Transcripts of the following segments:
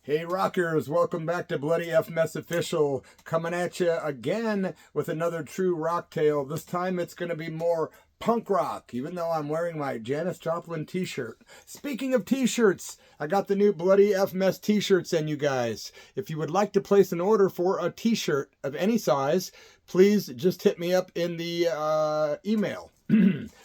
Hey rockers, welcome back to Bloody F Mess Official, coming at you again with another true rock tale. This time it's going to be more punk rock, even though I'm wearing my Janis Joplin t-shirt. Speaking of t-shirts, I got the new Bloody F Mess t-shirts in, you guys. If you would like to place an order for a t-shirt of any size, please just hit me up in the email.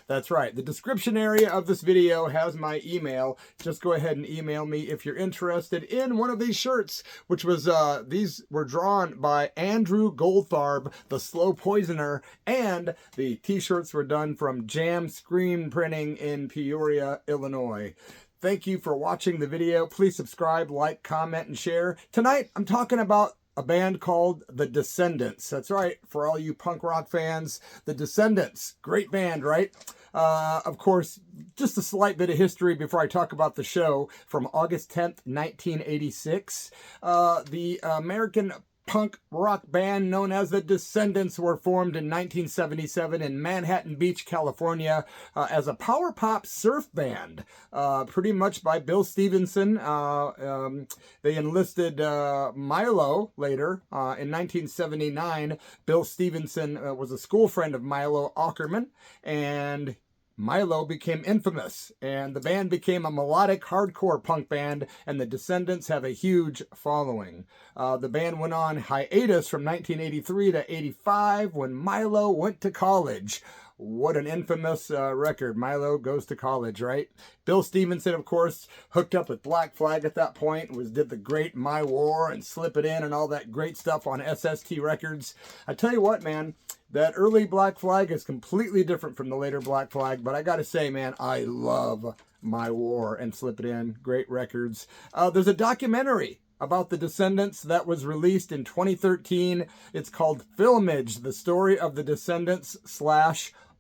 That's right. The description area of this video has my email. Just go ahead and email me if you're interested in one of these shirts, which was, these were drawn by Andrew Goldfarb, the Slow Poisoner, and the t-shirts were done from Jam Screen Printing in Peoria, Illinois. Thank you for watching the video. Please subscribe, like, comment, and share. Tonight, I'm talking about a band called The Descendents. That's right, for all you punk rock fans, The Descendents. Great band, right? Of course, just a slight bit of history before I talk about the show. From August 10th, 1986, the American punk rock band known as The Descendents were formed in 1977 in Manhattan Beach, California, as a power pop surf band, pretty much by Bill Stevenson. They enlisted Milo later. In 1979, Bill Stevenson was a school friend of Milo Aukerman, and Milo became infamous, and the band became a melodic hardcore punk band, and the Descendents have a huge following. The band went on hiatus from 1983 to 85 when Milo went to college. What an infamous record. Milo goes to college, right? Bill Stevenson, of course, hooked up with Black Flag at that point, did the great My War and Slip It In and all that great stuff on SST Records. I tell you what, man, that early Black Flag is completely different from the later Black Flag, but I gotta say, man, I love My War and Slip It In. Great records. There's a documentary about the Descendents that was released in 2013. It's called Filmage, the story of the Descendents /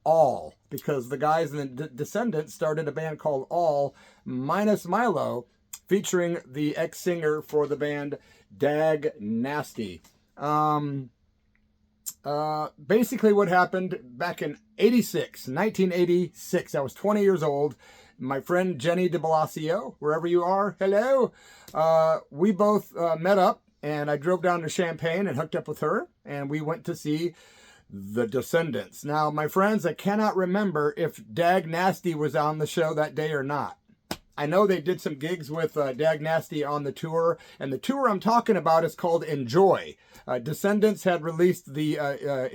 All, because the guys in the Descendents started a band called All, minus Milo, featuring the ex-singer for the band, Dag Nasty. Basically what happened back in 1986, I was 20 years old. My friend Jenni Dibello, wherever you are, hello. We both met up, and I drove down to Champaign and hooked up with her, and we went to see The Descendents. Now, my friends, I cannot remember if Dag Nasty was on the show that day or not. I know they did some gigs with Dag Nasty on the tour, and the tour I'm talking about is called Enjoy. Descendents had released the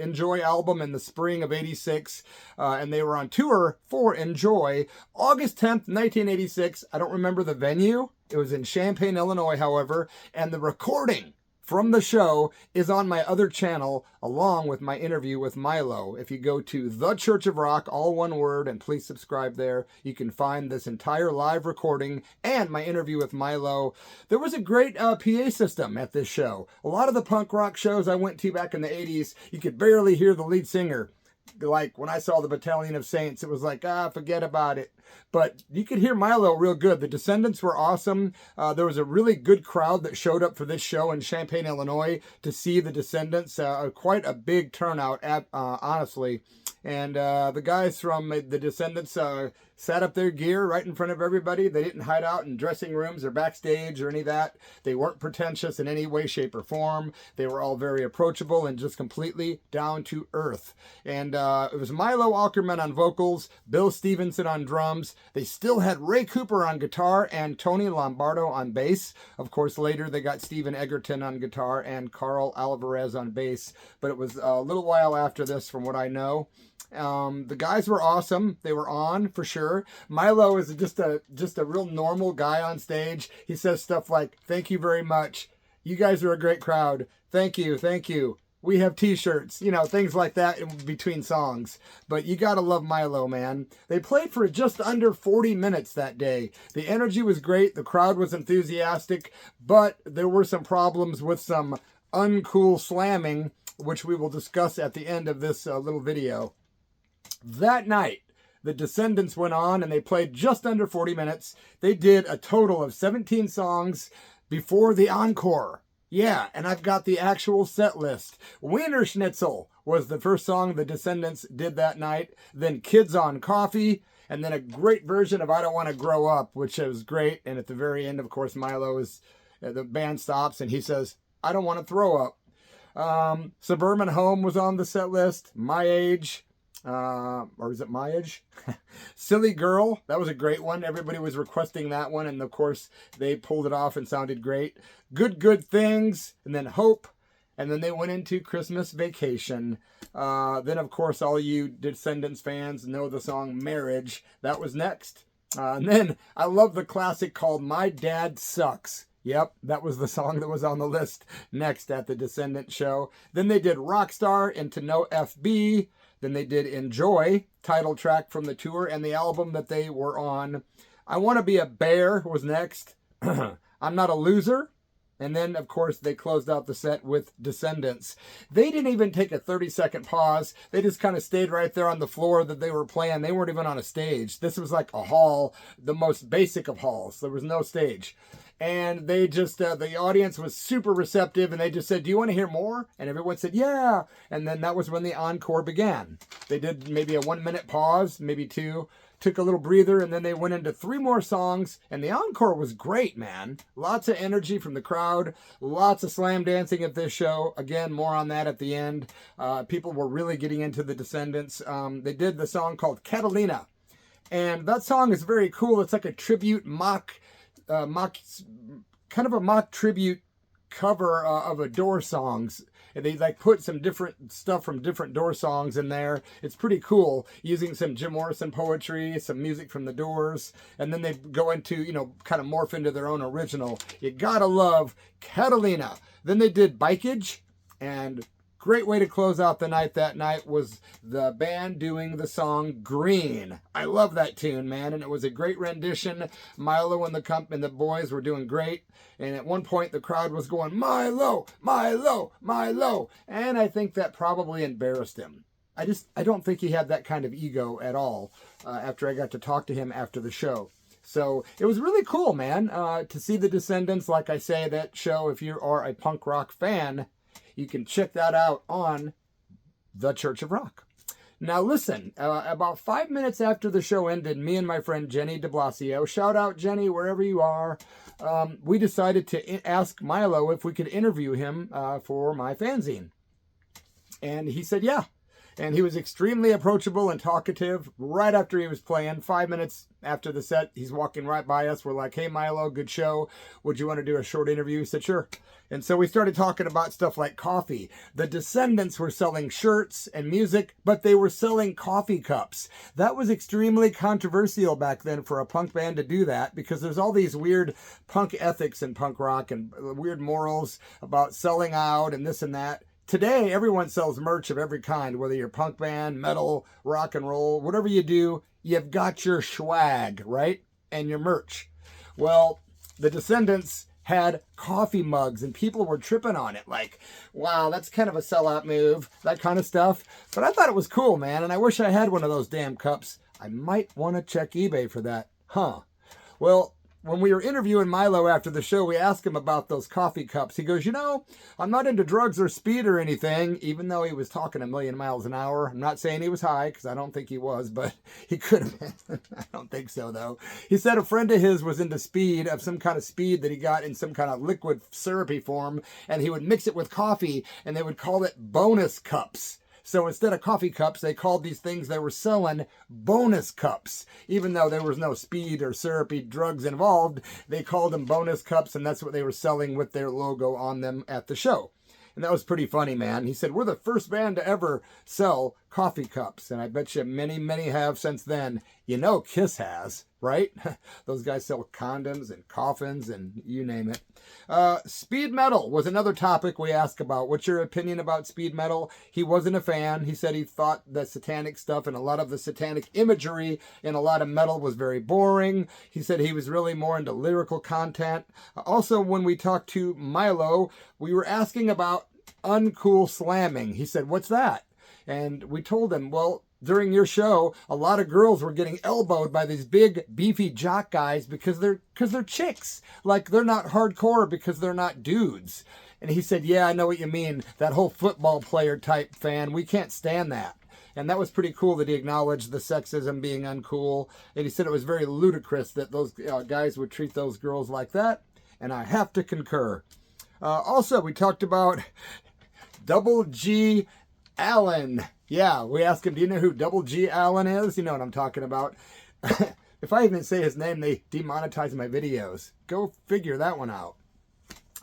Enjoy album in the spring of '86, and they were on tour for Enjoy. August 10th, 1986, I don't remember the venue. It was in Champaign, Illinois, however, and the recording from the show is on my other channel, along with my interview with Milo. If you go to The Church of Rock, all one word, and please subscribe there, you can find this entire live recording and my interview with Milo. There was a great PA system at this show. A lot of the punk rock shows I went to back in the 80s, you could barely hear the lead singer. Like when I saw the Battalion of Saints, it was like, forget about it. But you could hear Milo real good. The Descendents were awesome. There was a really good crowd that showed up for this show in Champaign, Illinois to see the Descendents. Quite a big turnout, honestly. And the guys from the Descendents sat up their gear right in front of everybody. They didn't hide out in dressing rooms or backstage or any of that. They weren't pretentious in any way, shape, or form. They were all very approachable and just completely down to earth. And it was Milo Aukerman on vocals, Bill Stevenson on drums. They still had Ray Cooper on guitar and Tony Lombardo on bass. Of course, later they got Stephen Egerton on guitar and Carl Alvarez on bass. But it was a little while after this, from what I know. The guys were awesome. They were on for sure. Milo is just a real normal guy on stage. He says stuff like, "Thank you very much. You guys are a great crowd. Thank you. Thank you. We have t-shirts," you know, things like that in between songs. But you gotta love Milo, man. They played for just under 40 minutes that day. The energy was great. The crowd was enthusiastic, but there were some problems with some uncool slamming, which we will discuss at the end of this little video. That night, the Descendents went on and they played just under 40 minutes. They did a total of 17 songs before the encore. Yeah, and I've got the actual set list. Wiener Schnitzel was the first song the Descendents did that night. Then Kids on Coffee. And then a great version of I Don't Want to Grow Up, which was great. And at the very end, of course, Milo is The band stops and he says, I don't want to throw up. Suburban Home was on the set list. My Age, or is it My Age? Silly Girl, that was a great one. Everybody was requesting that one, and of course they pulled it off and sounded great. Good Things, and then Hope, and then they went into Christmas Vacation. Then of course all you Descendents fans know the song Marriage. That was next. And then I love the classic called My Dad Sucks. Yep, that was the song that was on the list next at the Descendants show. Then they did Rockstar into No FB. Then they did Enjoy, title track from the tour and the album that they were on. I Want to Be a Bear was next. I'm Not a Loser. And then, of course, they closed out the set with Descendents. They didn't even take a 30-second pause. They just kind of stayed right there on the floor that they were playing. They weren't even on a stage. This was like a hall, the most basic of halls. There was no stage. And they just, the audience was super receptive, and they just said, do you want to hear more? And everyone said, yeah. And then that was when the encore began. They did maybe a 1-minute pause, maybe 2, took a little breather, and then they went into 3 more songs, and the encore was great, man. Lots of energy from the crowd, lots of slam dancing at this show. Again, more on that at the end. People were really getting into the Descendants. They did the song called Catalina, and that song is very cool. It's like a tribute kind of a mock tribute cover of a Doors songs. And they like put some different stuff from different Doors songs in there. It's pretty cool, using some Jim Morrison poetry, some music from the Doors, and then they go into, you know, kind of morph into their own original. You gotta love Catalina. Then they did Bikeage, and great way to close out the night that night was the band doing the song Green. I love that tune, man, and it was a great rendition. Milo and the boys were doing great, and at one point the crowd was going, Milo, Milo, Milo, and I think that probably embarrassed him. I don't think he had that kind of ego at all after I got to talk to him after the show. So it was really cool, man, to see the Descendants. Like I say, that show, if you are a punk rock fan, you can check that out on The Church of Rock. Now listen, about 5 minutes after the show ended, me and my friend Jenni Dibello, shout out Jenny wherever you are, we decided to ask Milo if we could interview him for my fanzine. And he said yeah. And he was extremely approachable and talkative right after he was playing. 5 minutes after the set, he's walking right by us. We're like, hey, Milo, good show. Would you want to do a short interview? He said, sure. And so we started talking about stuff like coffee. The Descendants were selling shirts and music, but they were selling coffee cups. That was extremely controversial back then for a punk band to do that, because there's all these weird punk ethics in punk rock and weird morals about selling out and this and that. Today, everyone sells merch of every kind, whether you're punk band, metal, rock and roll, whatever you do, you've got your swag, right? And your merch. Well, the Descendants had coffee mugs and people were tripping on it. Like, wow, that's kind of a sellout move, that kind of stuff. But I thought it was cool, man. And I wish I had one of those damn cups. I might want to check eBay for that. Huh. Well, when we were interviewing Milo after the show, we asked him about those coffee cups. He goes, you know, I'm not into drugs or speed or anything, even though he was talking 1,000,000 miles an hour. I'm not saying he was high, because I don't think he was, but he could have been. I don't think so, though. He said a friend of his was into speed, of some kind of speed that he got in some kind of liquid syrupy form, and he would mix it with coffee, and they would call it bonus cups. So instead of coffee cups, they called these things they were selling bonus cups. Even though there was no speed or syrupy drugs involved, they called them bonus cups, and that's what they were selling with their logo on them at the show. And that was pretty funny, man. He said, we're the first band to ever sell coffee cups. And I bet you many, many have since then. You know Kiss has, right? Those guys sell condoms and coffins and you name it. Speed metal was another topic we asked about. What's your opinion about speed metal? He wasn't a fan. He said he thought the satanic stuff and a lot of the satanic imagery in a lot of metal was very boring. He said he was really more into lyrical content. Also, when we talked to Milo, we were asking about uncool slamming. He said, what's that? And we told him, well, during your show, a lot of girls were getting elbowed by these big, beefy jock guys because they're chicks. Like, they're not hardcore because they're not dudes. And he said, yeah, I know what you mean. That whole football player type fan, we can't stand that. And that was pretty cool that he acknowledged the sexism being uncool. And he said it was very ludicrous that those guys would treat those girls like that. and I have to concur. Also, we talked about Double G Allen. Yeah, we asked him, do you know who Double G Allen is? You know what I'm talking about. If I even say his name, they demonetize my videos. Go figure that one out.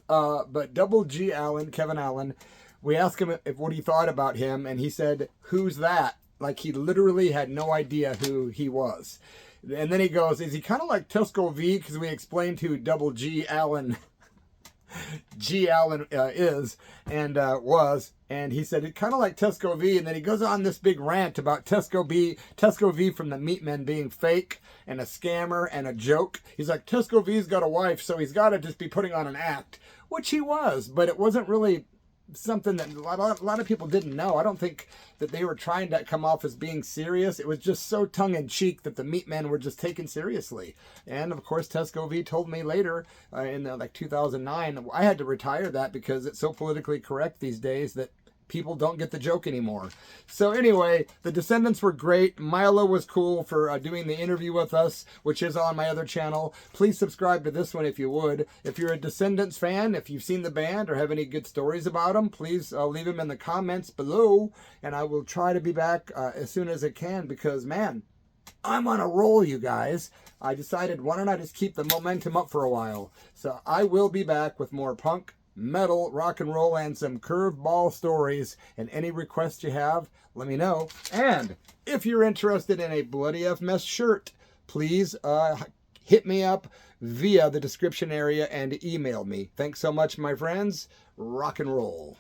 But Double G Allen, Kevin Allen, we asked him what he thought about him, and he said, who's that? Like he literally had no idea who he was. And then he goes, is he kind of like Tesco V? Because we explained who Double G Allen is and was, and he said it kind of like Tesco V, and then he goes on this big rant about Tesco V from the meat men being fake and a scammer and a joke. He's like, Tesco V's got a wife, so he's got to just be putting on an act, which he was, but it wasn't really something that a lot of people didn't know. I don't think that they were trying to come off as being serious. It was just so tongue-in-cheek that the meat men were just taken seriously. And of course, Tesco V told me later in like 2009, I had to retire that because it's so politically correct these days that people don't get the joke anymore. So anyway, the Descendents were great. Milo was cool for doing the interview with us, which is on my other channel. Please subscribe to this one if you would. If you're a Descendents fan, if you've seen the band or have any good stories about them, please leave them in the comments below, and I will try to be back as soon as I can because, man, I'm on a roll, you guys. I decided, why don't I just keep the momentum up for a while? So I will be back with more punk, metal, rock and roll, and some curveball stories. And any requests you have, let me know. And if you're interested in a Bloody F Mess shirt, please hit me up via the description area and email me. Thanks so much, my friends. Rock and roll.